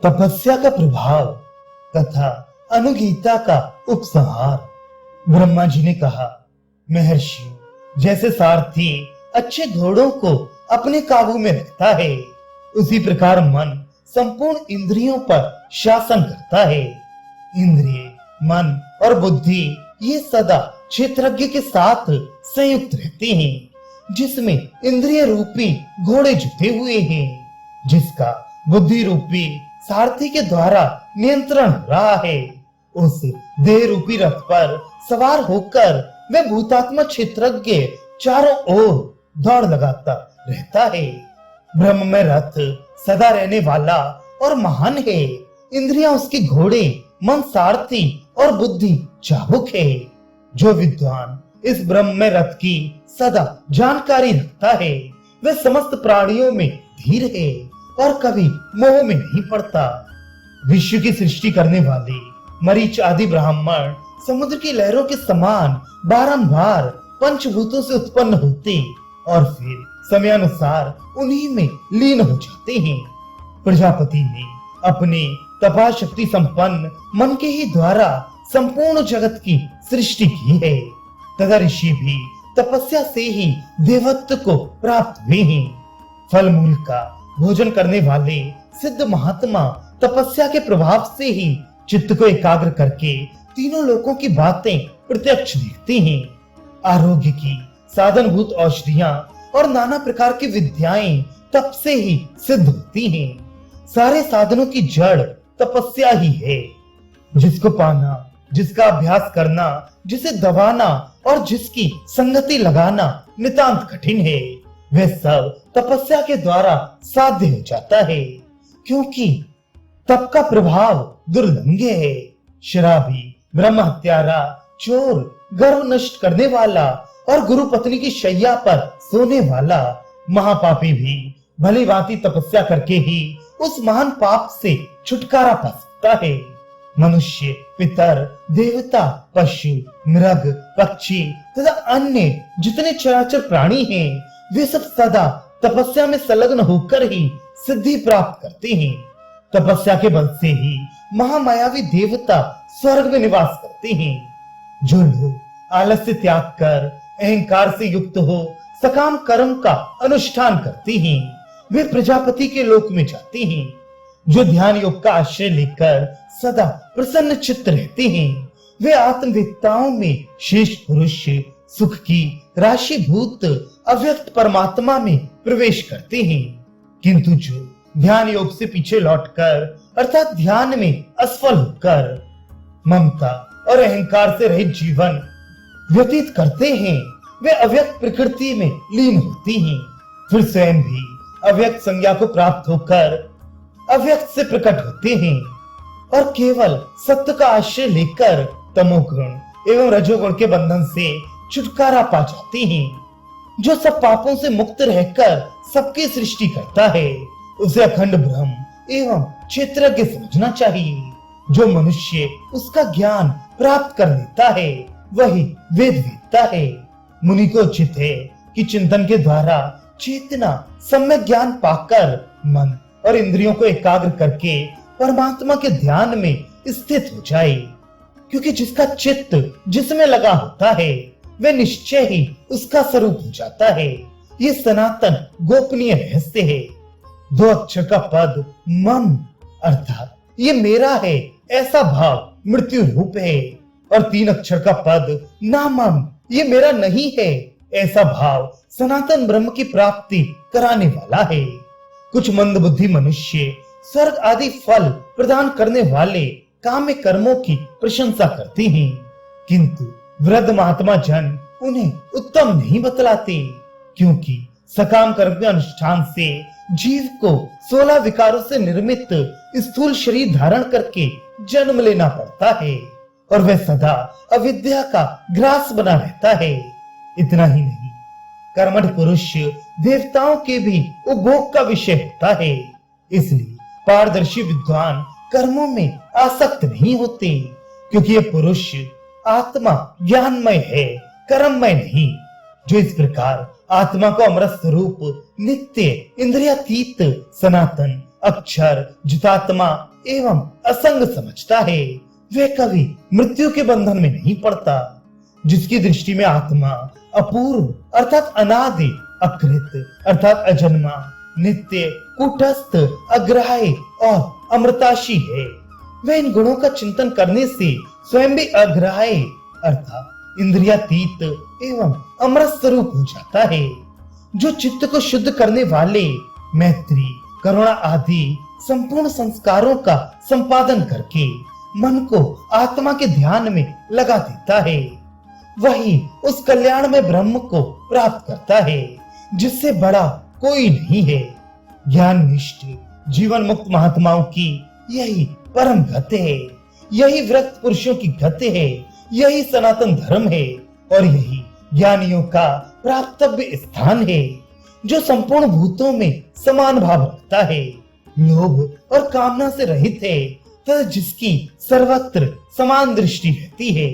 तपस्या का प्रभाव तथा अनुगीता का उपसंहार। ब्रह्मा जी ने कहा, महर्षि, जैसे सारथी अच्छे घोड़ों को अपने काबू में रखता है, उसी प्रकार मन संपूर्ण इंद्रियों पर शासन करता है। इंद्रिय, मन और बुद्धि ये सदा क्षेत्रज्ञ के साथ संयुक्त रहते हैं, जिसमें इंद्रिय रूपी घोड़े जुटे हुए हैं, जिसका बुद्धि रूपी सारथी के द्वारा नियंत्रण हो रहा है। उस देह रूपी रथ पर सवार होकर वह भूतात्मा क्षेत्रज्ञ चारों ओर दौड़ लगाता रहता है। ब्रह्म में रथ सदा रहने वाला और महान है। इंद्रियां उसके घोड़े, मन सारथी और बुद्धि चाबुक है। जो विद्वान इस ब्रह्म में रथ की सदा जानकारी रखता है, वह समस्त प्राणियों में धीर है और कभी मोह में नहीं पड़ता। विश्व की सृष्टि करने वाले मरीच आदि ब्राह्मण समुद्र की लहरों के समान बारंबार पंचभूतों से उत्पन्न होते और फिर समयानुसार उन्हीं में लीन हो जाते हैं। प्रजापति ने अपने तपा शक्ति संपन्न मन के ही द्वारा संपूर्ण जगत की सृष्टि की है तथा ऋषि भी तपस्या से ही देवत्व को प्राप्त हुए हैं। फल मूल का भोजन करने वाले सिद्ध महात्मा तपस्या के प्रभाव से ही चित्त को एकाग्र करके तीनों लोकों की बातें प्रत्यक्ष देखते हैं। आरोग्य की साधनभूत औषधियां और नाना प्रकार की विद्याएं तप से ही सिद्ध होती हैं। सारे साधनों की जड़ तपस्या ही है। जिसको पाना, जिसका अभ्यास करना, जिसे दबाना और जिसकी संगति लगाना नितांत कठिन है, वह सब तपस्या के द्वारा साध्य हो जाता है, क्योंकि तप का प्रभाव दुर्लंघ्य है। शराबी, ब्रह्म हत्यारा, चोर, गर्व नष्ट करने वाला और गुरु पत्नी की शैया पर सोने वाला महापापी भी भली भांति तपस्या करके ही उस महान पाप से छुटकारा पा सकता है। मनुष्य, पितर, देवता, पशु, मृग, पक्षी तथा अन्य जितने चराचर प्राणी हैं, वे सब सदा तपस्या में संलग्न होकर ही सिद्धि प्राप्त करते हैं। तपस्या के बल से ही महामायावी देवता स्वर्ग में निवास करते हैं। जो लोग आलस्य त्याग कर अहंकार से युक्त हो सकाम कर्म का अनुष्ठान करते हैं, वे प्रजापति के लोक में जाते हैं। जो ध्यान योग का आश्रय लेकर सदा प्रसन्न चित्त रहते हैं, वे आत्मवेत्ताओं में शेष पुरुष सुख की राशिभूत अव्यक्त परमात्मा में प्रवेश करते हैं। किंतु जो ध्यान योग से पीछे लौटकर अर्थात ध्यान में असफल होकर ममता और अहंकार से रहित जीवन व्यतीत करते हैं, वे अव्यक्त प्रकृति में लीन होती हैं। फिर स्वयं भी अव्यक्त संज्ञा को प्राप्त होकर अव्यक्त से प्रकट होते हैं और केवल सत्य का आश्रय लेकर तमोगुण एवं रजोगुण के बंधन से छुटकारा पा जाते हैं। जो सब पापों से मुक्त रहकर सबकी सृष्टि करता है, उसे अखंड ब्रह्म एवं क्षेत्रज्ञ समझना चाहिए। जो मनुष्य उसका ज्ञान प्राप्त कर लेता है, वही वेद वेदता है। मुनि को उचित है कि चिंतन के द्वारा चेतना सम्यक ज्ञान पाकर मन और इंद्रियों को एकाग्र करके परमात्मा के ध्यान में स्थित हो जाए, क्योंकि जिसका चित्त जिसमें लगा होता है, वह निश्चय ही उसका स्वरूप हो जाता है। ये सनातन गोपनीय रहस्य है। 2 अक्षर का पद मम अर्थात ये मेरा है ऐसा भाव मृत्यु रूप है, और 3 अक्षर का पद ना मम ये मेरा नहीं है ऐसा भाव सनातन ब्रह्म की प्राप्ति कराने वाला है। कुछ मंदबुद्धि मनुष्य स्वर्ग आदि फल प्रदान करने वाले काम्य कर्मों की प्रशंसा करते हैं, किंतु वृद्ध महात्मा जन उन्हें उत्तम नहीं बतलाते, क्योंकि सकाम कर्म के अनुष्ठान से जीव को 16 विकारों से निर्मित स्थूल शरीर धारण करके जन्म लेना पड़ता है और वह सदा अविद्या का ग्रास बना रहता है। इतना ही नहीं, कर्मठ पुरुष देवताओं के भी उपभोग का विषय होता है। इसलिए पारदर्शी विद्वान कर्मों में आसक्त नहीं होते, क्योंकि ये पुरुष आत्मा ज्ञानमय है, कर्ममय नहीं। जो इस प्रकार आत्मा को अमृत स्वरूप, नित्य, इंद्रियातीत, सनातन, अक्षर, जितात्मा एवं असंग समझता है वह कभी मृत्यु के बंधन में नहीं पड़ता। जिसकी दृष्टि में आत्मा अपूर्व अर्थात अनादि, अकृत अर्थात अजन्मा, नित्य, कूटस्थ, अग्राह्य और अमृताशी है, वह इन गुणों का चिंतन करने से स्वयं भी अग्राह्य अर्थात इंद्रियातीत एवं अमृत स्वरूप हो जाता है। जो चित्त को शुद्ध करने वाले मैत्री, करुणा आदि संपूर्ण संस्कारों का संपादन करके मन को आत्मा के ध्यान में लगा देता है, वही उस कल्याण में ब्रह्म को प्राप्त करता है जिससे बड़ा कोई नहीं है। ज्ञान निष्ठ जीवन मुक्त महात्माओं की यही परम गति है, यही विरक्त पुरुषों की गति है, यही सनातन धर्म है और यही ज्ञानियों का प्राप्तव्य स्थान है जो संपूर्ण भूतों में समान भाव रखता है, लोभ और कामना से रहित है तथा जिसकी सर्वत्र समान दृष्टि रहती है।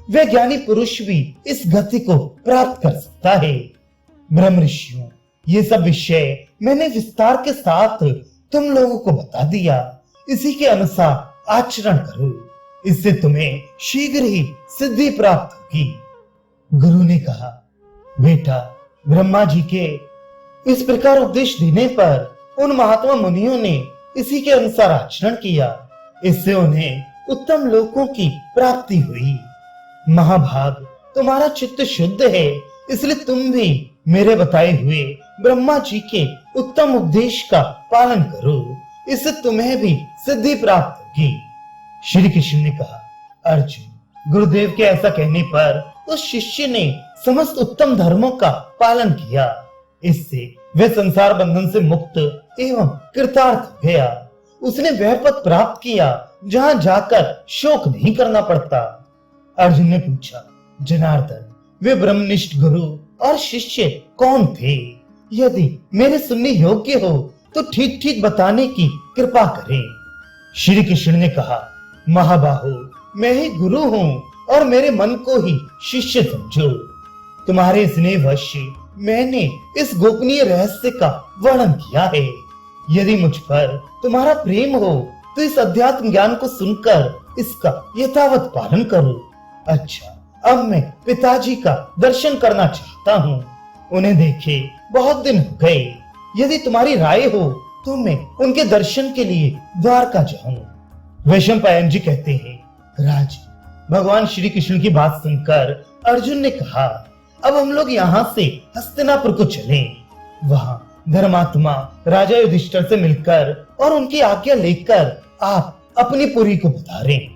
वह ज्ञानी पुरुष भी इस गति को प्राप्त कर सकता है। ब्रह्म ऋषियों, ये सब विषय मैंने विस्तार के साथ तुम लोगों को बता दिया, इसी के अनुसार आचरण करो, इससे तुम्हें शीघ्र ही सिद्धि प्राप्त होगी। गुरु ने कहा, बेटा, ब्रह्मा जी के इस प्रकार उपदेश देने पर उन महात्मा मुनियों ने इसी के अनुसार आचरण किया, इससे उन्हें उत्तम लोकों की प्राप्ति हुई। महाभाग, तुम्हारा चित्त शुद्ध है, इसलिए तुम भी मेरे बताए हुए ब्रह्मा जी के उत्तम उपदेश का पालन करो, इससे तुम्हें भी सिद्धि प्राप्त होगी। श्री कृष्ण ने कहा, अर्जुन, गुरुदेव के ऐसा कहने पर उस शिष्य ने समस्त उत्तम धर्मों का पालन किया, इससे वह संसार बंधन से मुक्त एवं कृतार्थ हो गया। उसने वह पद प्राप्त किया जहां जाकर शोक नहीं करना पड़ता। अर्जुन ने पूछा, जनार्दन, वे ब्रह्मनिष्ठ गुरु और शिष्य कौन थे? यदि मेरे सुनने योग्य हो तो ठीक ठीक बताने की कृपा करें। श्री कृष्ण ने कहा, महाबाहो, मैं ही गुरु हूँ और मेरे मन को ही शिष्य समझो। तुम्हारे स्नेह वश मैंने इस गोपनीय रहस्य का वर्णन किया है। यदि मुझ पर तुम्हारा प्रेम हो तो इस अध्यात्म ज्ञान को सुनकर इसका यथावत पालन करो। अच्छा, अब मैं पिताजी का दर्शन करना चाहता हूँ, उन्हें देखे बहुत दिन हो गए। यदि तुम्हारी राय हो तो मैं उनके दर्शन के लिए द्वारका जाऊं। वैशंपायन जी कहते हैं, राज, भगवान श्री कृष्ण की बात सुनकर अर्जुन ने कहा, अब हम लोग यहाँ से हस्तिनापुर को चलें। वहाँ धर्मात्मा राजा युधिष्ठिर से मिलकर और उनकी आज्ञा लेकर आप अपनी पुरी को पधारें।